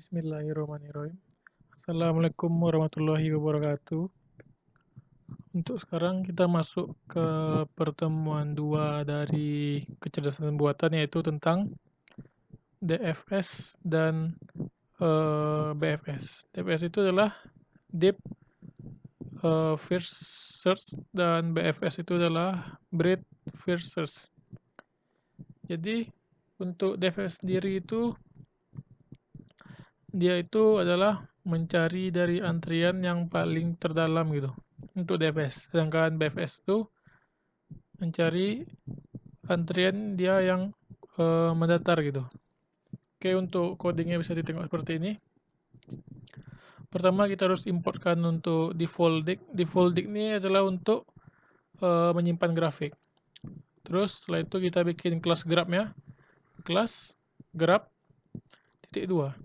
Bismillahirrahmanirrahim. Assalamualaikum warahmatullahi wabarakatuh. Untuk sekarang kita masuk ke pertemuan 2 dari kecerdasan buatan, yaitu tentang DFS dan BFS. DFS itu adalah Deep First Search dan BFS itu adalah Breadth First Search. Jadi untuk DFS sendiri itu dia itu adalah mencari dari antrian yang paling terdalam gitu untuk DFS. Sedangkan BFS itu mencari antrian dia yang mendatar gitu. Oke, untuk codingnya bisa ditengok seperti ini. Pertama kita harus importkan untuk default dict. Default dict ini adalah untuk menyimpan grafik. Terus setelah itu kita bikin kelas graph-nya. Kelas graph titik 2.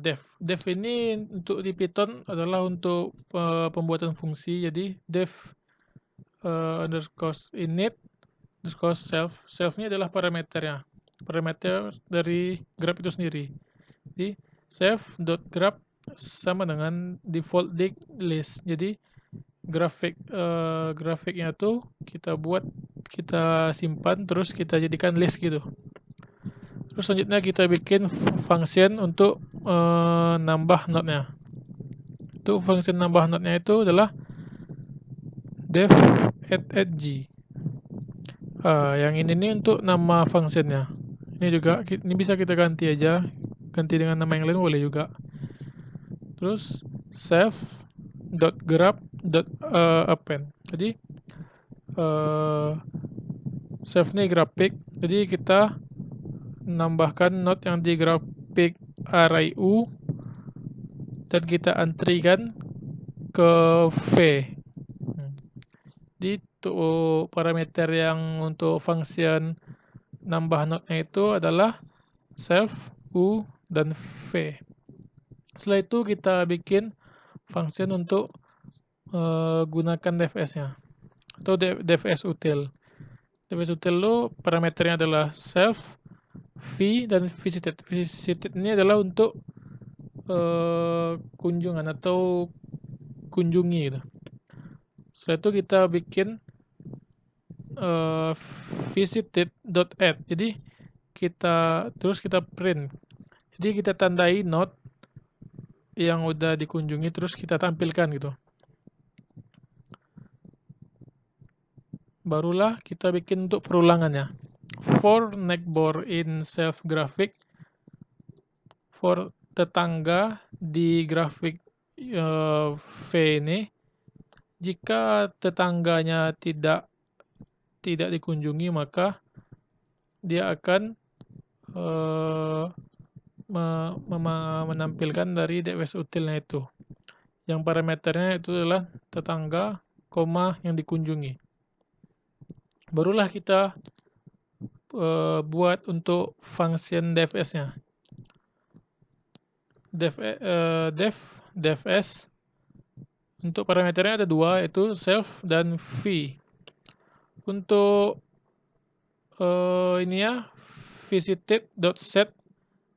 Def ini untuk di Python adalah untuk pembuatan fungsi. Jadi def underscore init underscore self ini adalah parameternya, parameter dari graph itu sendiri. Jadi self.graph sama dengan default dict list. Jadi grafiknya tuh kita simpan terus kita jadikan list gitu. Terus selanjutnya kita bikin function untuk nambah node-nya. Itu function nambah node-nya itu adalah def add g. Yang ini nih untuk nama functionnya. Ini bisa kita ganti aja, ganti dengan nama yang lain boleh juga. Terus self.graph.append. Jadi self ini grafik. Jadi kita nambahkan node yang di grafik array u dan kita antrikan ke v. Jadi untuk parameter yang untuk function nambah node-nya itu adalah self, u, dan v. Setelah itu kita bikin function untuk gunakan DFS-nya atau DFS util. DFS util itu parameternya adalah self, v, dan visited. Visited ini adalah untuk kunjungan atau kunjungi gitu. Setelah itu kita bikin visited.add. Jadi kita print. Jadi kita tandai node yang udah dikunjungi terus kita tampilkan gitu. Barulah kita bikin untuk perulangannya. For neighbor in self graphic, for tetangga di grafik V ini, jika tetangganya tidak dikunjungi maka dia akan menampilkan dari DFS utilnya itu. Yang parameternya itu adalah tetangga, yang dikunjungi. Barulah kita buat untuk function DFS-nya. DFS untuk parameternya ada dua, yaitu self dan v. Untuk ini ya visited.set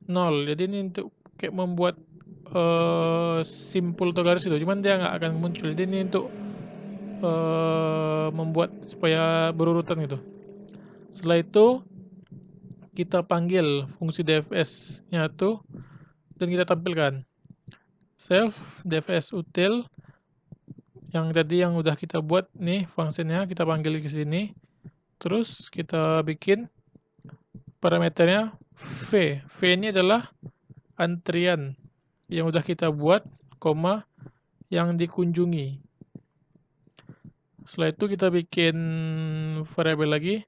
0. Jadi ini untuk kayak membuat simpul atau garis itu, cuman dia nggak akan muncul. Jadi ini untuk membuat supaya berurutan gitu. Setelah itu kita panggil fungsi DFS-nya itu dan kita tampilkan self DFS util yang tadi yang udah kita buat nih fungsinya, kita panggil ke sini. Terus kita bikin parameternya v. V ini adalah antrian yang udah kita buat, yang dikunjungi. Setelah itu kita bikin variabel lagi,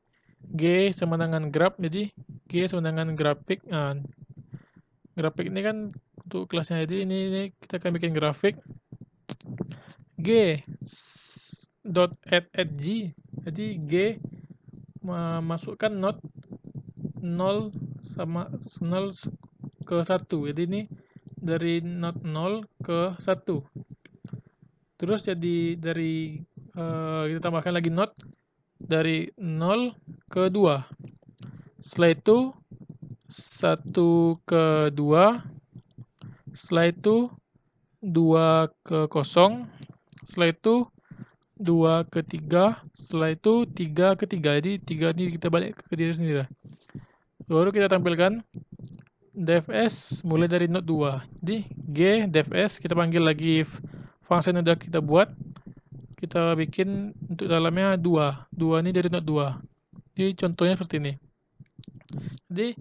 g sama dengan graph. Jadi g sama dengan grafik. Nah, grafik ini kan untuk kelasnya, jadi ini kita akan bikin grafik g dot add g. Jadi g memasukkan node 0 ke 1. Jadi ini dari node 0 ke 1. Terus jadi dari kita tambahkan lagi node dari 0 ke 2. Setelah itu 1 ke 2, setelah itu 2 ke 0, setelah itu 2 ke 3, setelah itu 3 ke 3. Jadi 3 ini kita balik ke diri sendiri. Baru kita tampilkan defs mulai dari node 2. Jadi G defs kita panggil lagi function yang sudah kita buat. Kita bikin untuk dalamnya 2. 2 ini dari node 2. Jadi contohnya seperti ini. Jadi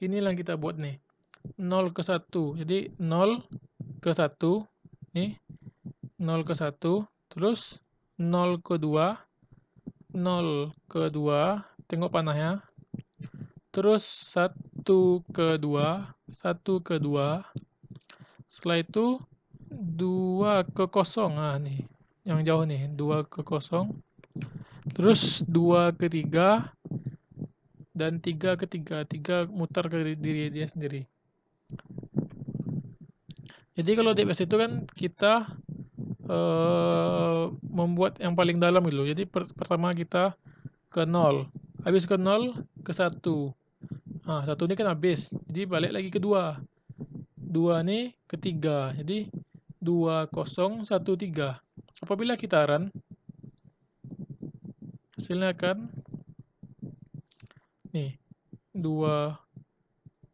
inilah yang kita buat nih. 0 ke 1. Jadi 0 ke 1 nih. 0 ke 1, terus 0 ke 2, 0 ke 2, tengok panahnya. Terus 1 ke 2, 1 ke 2. Setelah itu 2 ke 0. Nah, nih. Yang jauh nih, 2 ke 0. Terus 2 ke 3 dan 3 ke 3. 3 mutar ke diri dia sendiri. Jadi kalau DPS itu kan kita membuat yang paling dalam gitu. Jadi pertama kita ke 0. Habis ke 0 ke 1. Nah, 1 ini kan habis. Jadi balik lagi ke 2. 2 ini ke 3. Jadi 2 0 1 3. Apabila kita run, hasilnya akan nih 2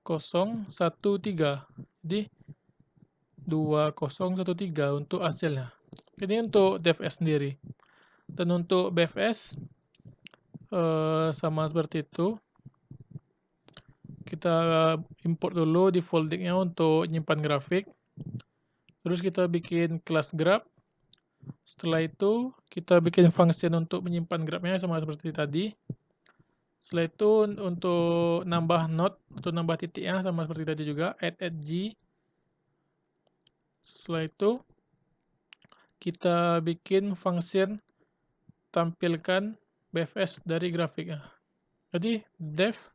0 1 3. Jadi 2 0 1 3 untuk hasilnya. Ini untuk DFS sendiri. Dan untuk BFS sama seperti itu. Kita import dulu defaultingnya untuk nyimpan grafik. Terus kita bikin kelas graph. Setelah itu kita bikin function untuk menyimpan grafnya sama seperti tadi. Setelah itu untuk nambah node atau nambah titiknya sama seperti tadi juga, add G. Setelah itu kita bikin function tampilkan BFS dari grafiknya. Jadi def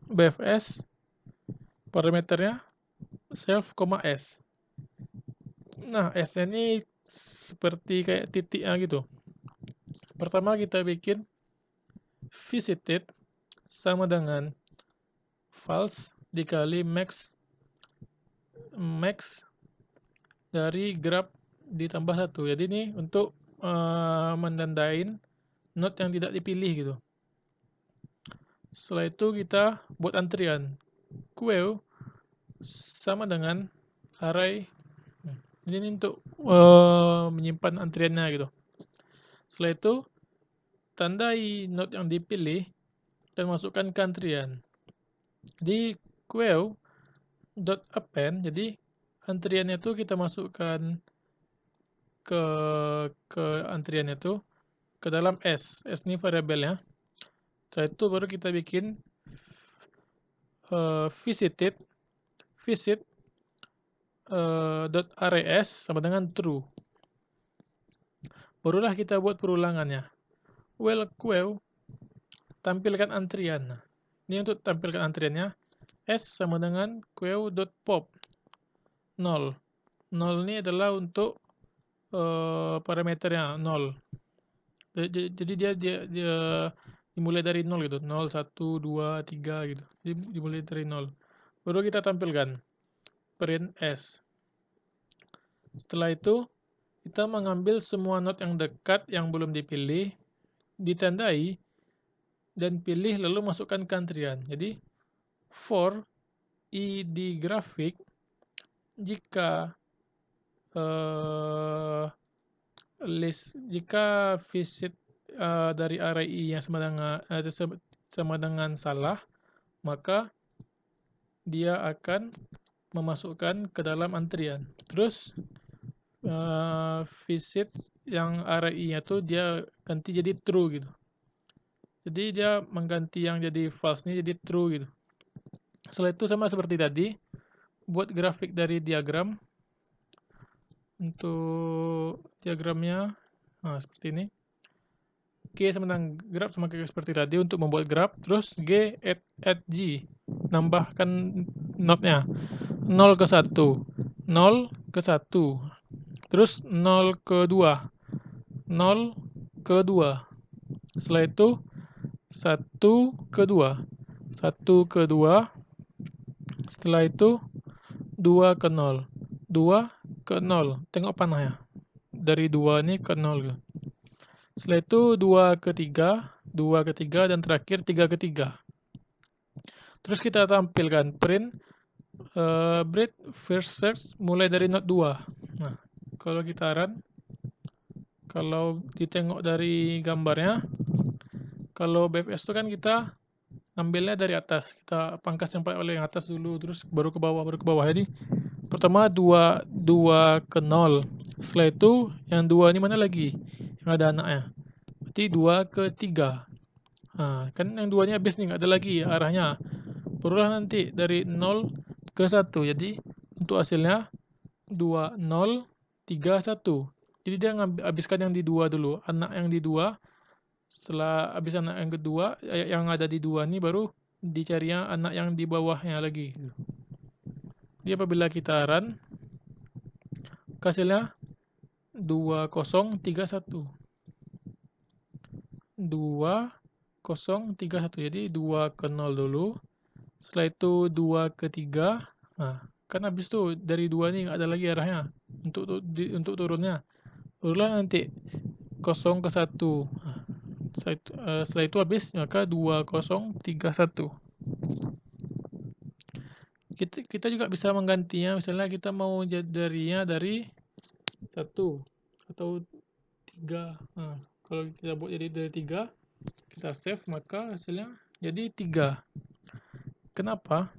BFS parameternya self, s. Nah, S ini seperti kayak titiknya gitu. Pertama kita bikin visited sama dengan false dikali max dari graph ditambah 1. Jadi ini untuk menandain node yang tidak dipilih gitu. Setelah itu kita buat antrian. Queue sama dengan array. Jadi ini untuk menyimpan antriannya gitu. Setelah itu tandai node yang dipilih dan masukkan ke antrian. Jadi queue.append, jadi antriannya itu kita masukkan ke antriannya itu ke dalam S. S ini variabelnya. Setelah itu baru kita bikin visit .arrays sama dengan true. Barulah kita buat perulangannya. Well queue tampilkan antrian. Ini untuk tampilkan antriannya. S sama dengan queue.pop 0. 0 ini adalah untuk parameternya 0. Jadi dia dimulai dari 0 gitu. 0, 1, 2, 3 gitu. Jadi dimulai dari 0. Baru kita tampilkan print S. Setelah itu kita mengambil semua node yang dekat yang belum dipilih, ditandai dan pilih lalu masukkan ke antrian. Jadi for id grafik jika jika visit dari array i yang sama dengan salah, maka dia akan memasukkan ke dalam antrian. Terus visit yang array i-nya tuh dia ganti jadi true gitu. Jadi dia mengganti yang jadi false ini jadi true gitu. Setelah itu sama seperti tadi, buat grafik dari diagram. Untuk diagramnya seperti ini. G sama dengan graph sama kayak seperti tadi untuk membuat graph. Terus G add G, nambahkan node-nya 0 ke 1, 0 ke 1, terus 0 ke 2, 0 ke 2. Setelah itu 1 ke 2, 1 ke 2, Setelah itu 2 ke 0. 2 ke 0. Tengok panahnya. Dari 2 ini ke 0 gitu. Setelah itu 2 ke 3, 2 ke 3, dan terakhir 3 ke 3. Terus kita tampilkan print bread first search mulai dari node 2. Nah, kalau kita run, kalau ditengok dari gambarnya, kalau BFS itu kan kita ambilnya dari atas, kita pangkas yang paling atas dulu, terus baru ke bawah. Jadi pertama 2 ke 0. Setelah itu yang 2 ini mana lagi? Yang ada anaknya. Berarti 2 ke 3. Nah, kan yang 2 ini habis nih, nggak ada lagi arahnya. Barulah nanti dari 0 ke 1. Jadi untuk hasilnya 2, 0, 3, 1. Jadi dia habiskan yang di 2 dulu. Anak yang di 2, setelah habis anak yang kedua, yang ada di 2 ini baru dicarinya anak yang di bawahnya lagi. Jadi apabila kita run, hasilnya 2, 0, 3, 1. 2, 0, 3, 1. Jadi 2 ke 0 dulu. Setelah itu 2 ke 3. Nah, kan habis tuh dari 2 ini nggak ada lagi arahnya untuk turunnya. Barulah nanti 0 ke 1. Nah, setelah itu habis, maka 2, 0, 3, 1. Kita juga bisa menggantinya, misalnya kita mau jadinya dari 1 atau 3. Nah, kalau kita buat jadi dari 3, kita save, maka hasilnya jadi 3. Kenapa?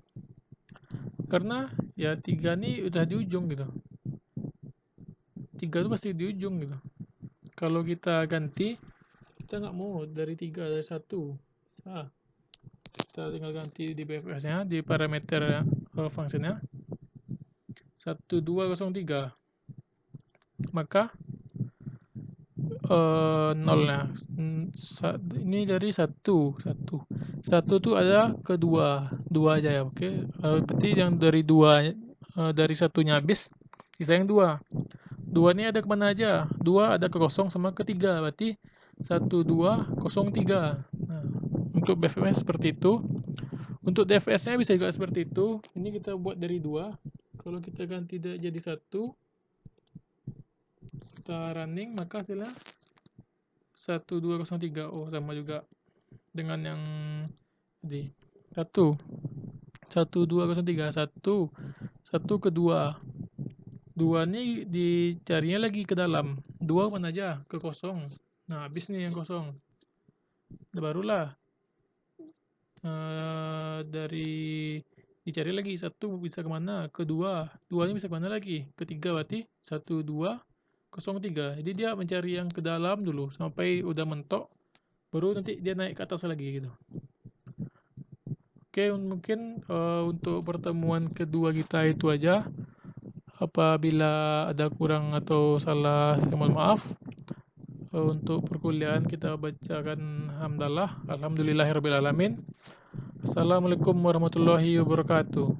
Karena ya 3 ini udah di ujung gitu. 3 itu pasti di ujung gitu. Kalau kita ganti, kita nggak mau dari 3, dari 1. Nah, kita tinggal ganti di BFS-nya, di parameter fungsinya 1203. Maka nolnya ini dari 1 tuh ada ke 2 aja ya, oke. Berarti yang dari 2 dari satunya habis, sisa yang 2 ini ada kemana aja? 2 ada ke 0 sama ke 3, berarti 1203. Nah, untuk BFS seperti itu. Untuk DFS-nya bisa juga seperti itu. Ini kita buat dari 2. Kalau kita ganti jadi 1, kita running, maka hasilnya 1203. Oh, sama juga dengan yang tadi. 1203. 1 ke 2. 2 ini dicarinya lagi ke dalam. 2 mana aja? Ke 0. Nah, habis nih yang 0. Barulah dari dicari lagi 1 bisa kemana? Ke 2. 2 ini bisa kemana lagi? Ke 3, berarti 1203. Jadi dia mencari yang ke dalam dulu sampai udah mentok, baru nanti dia naik ke atas lagi gitu. Oke, mungkin untuk pertemuan kedua kita itu aja. Apabila ada kurang atau salah, saya mohon maaf. Untuk perkuliahan kita bacakan hamdalah, alhamdulillahirabbil alamin. Assalamualaikum warahmatullahi wabarakatuh.